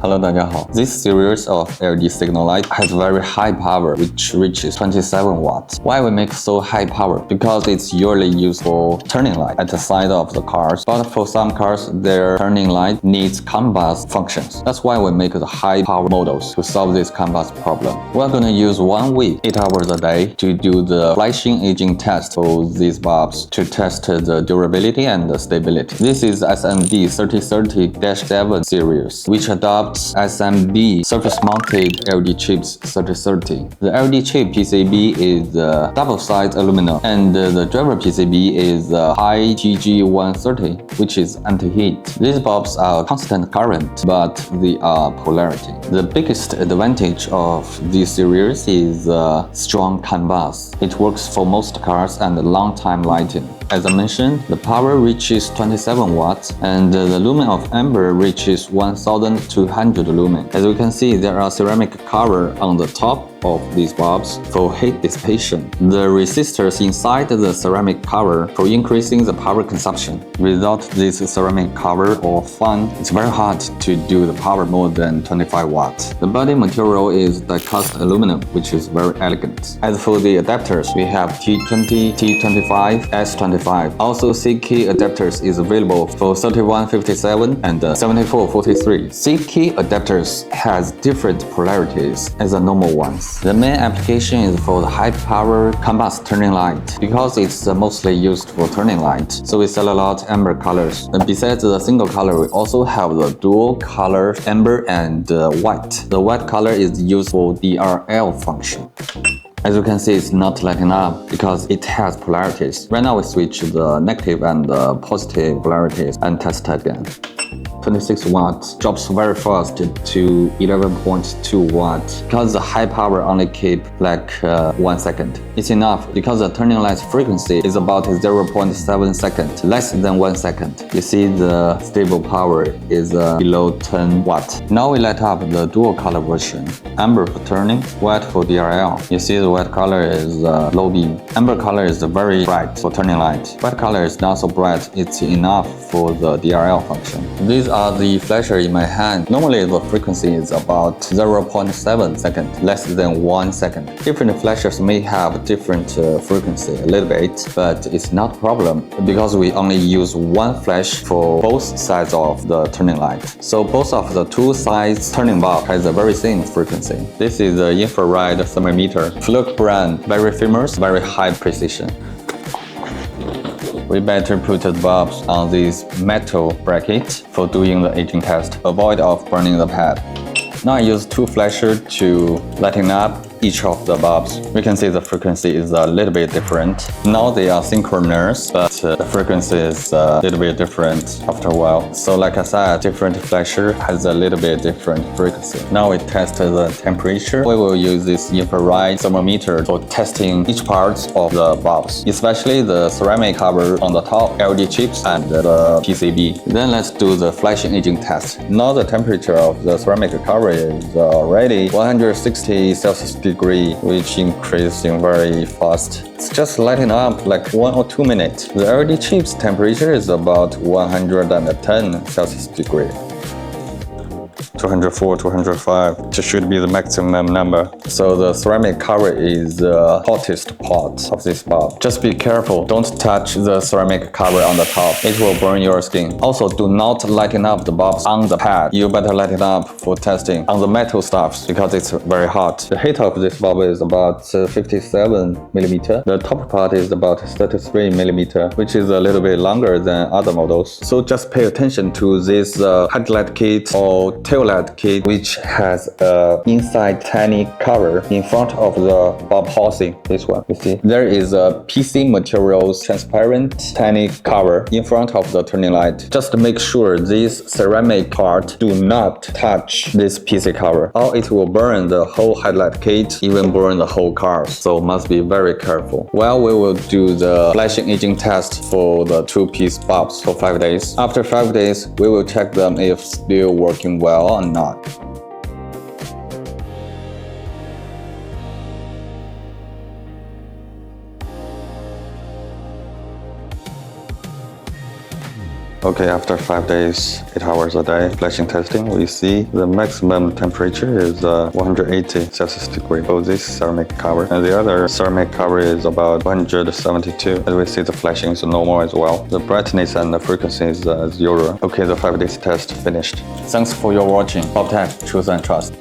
Hello， 大家好。This series of LED signal light has very high power, which reaches 27 watts. Why we make so high power? Because it's usually used for turning light at the side of the cars. But for some cars, their turning light needs CANBUS functions. That's why we make the high power models to solve this CANBUS problem. We're gonna use 1 week, 8 hours a day to do the flashing aging test for these bulbs to test the durability and the stability. This is SMD3030-7 series, which adopts SMD surface-mounted LED chips 3030. The LED chip PCB is double-sided aluminum, and the driver PCB is IGG130, which is anti-heat. These bulbs are constant current, but they are polarity. The biggest advantage of this series is strong CANBUS. It works for most cars and long-time lighting. As I mentioned, the power reaches 27 watts and the lumen of amber reaches 1200 lumen. As you can see, there are ceramic cover on the top of these bulbs for heat dissipation. The resistors inside the ceramic cover for increasing the power consumption. Without this ceramic cover or fan, it's very hard to do the power more than 25 watts. The body material is die-cast aluminum, which is very elegant. As for the adapters, we have T20, T25, S25. Also, C-key adapters is available for 3157 and 7443. C-key adapters has different polarities as the normal ones. The main application is for the high-power CANBUS turning light because it's mostly used for turning light. So we sell a lot amber colors. And besides the single color, we also have the dual color amber and white. The white color is used for DRL function. As you can see, it's not lighting up because it has polarities. Right now we switch the negative and the positive polarities and test again. 26 watts drops very fast to 11.2 watts because the high power only keep like 1 second. It's enough because the turning light frequency is about 0.7 seconds, less than 1 second. You see the stable power is below 10 watts. Now we light up the dual color version. Amber for turning, white for DRL. You see the white color is low beam. Amber color is very bright for turning light. White color is not so bright, it's enough for the DRL function. These are the flasher in my hand. Normally the frequency is about 0.7 seconds, less than 1 second. Different flashers may have different frequency a little bit, but it's not a problem because we only use one flash for both sides of the turning light. So both of the two sides turning bulb has the very same frequency. This is the infrared thermometer. Fluke brand, very famous, very high precision. We better put the bulbs on this metal bracket for doing the aging test. Avoid of burning the pad. Now I use two flashers to lighten up each of the bulbs. We can see the frequency is a little bit different. Now they are synchronous, but the frequency is a little bit different after a while. So like I said, different flasher has a little bit different frequency. Now we test the temperature. We will use this infrared thermometer for testing each part of the bulbs, especially the ceramic cover on the top, LED chips, and the PCB. Then let's do the flashing aging test. Now the temperature of the ceramic cover is already 160 Celsius degree, which increasing very fast. It's just lighting up like 1 or 2 minutes. The LED chips temperature is about 110 Celsius degree. 204, 205. This should be the maximum number. So the ceramic cover is the hottest part of this bulb. Just be careful. Don't touch the ceramic cover on the top. It will burn your skin. Also, do not lighten up the bulbs on the pad. You better light it up for testing on the metal stuffs because it's very hot. The height of this bulb is about 57 millimeter. The top part is about 33 millimeter, which is a little bit longer than other models. So just pay attention to this headlight kit or tail light kit, which has a inside tiny cover in front of the bulb housing. This one, you see, there is a PC materials transparent tiny cover in front of the turning light. Just make sure this ceramic part do not touch this PC cover, or it will burn the whole headlight kit, even burn the whole car. So must be very careful. Well, we will do the flashing aging test for the 2-piece bulbs for 5 days. After 5 days, we will check them if still working well or not. Okay, after 5 days, 8 hours a day flashing testing, we see the maximum temperature is 180 Celsius degree for this ceramic cover, and the other ceramic cover is about 172. As we see, the flashing is normal as well. The brightness and the frequency is 0. Okay, the 5 days test finished. Thanks for your watching. BULBTEK, Truth and Trust.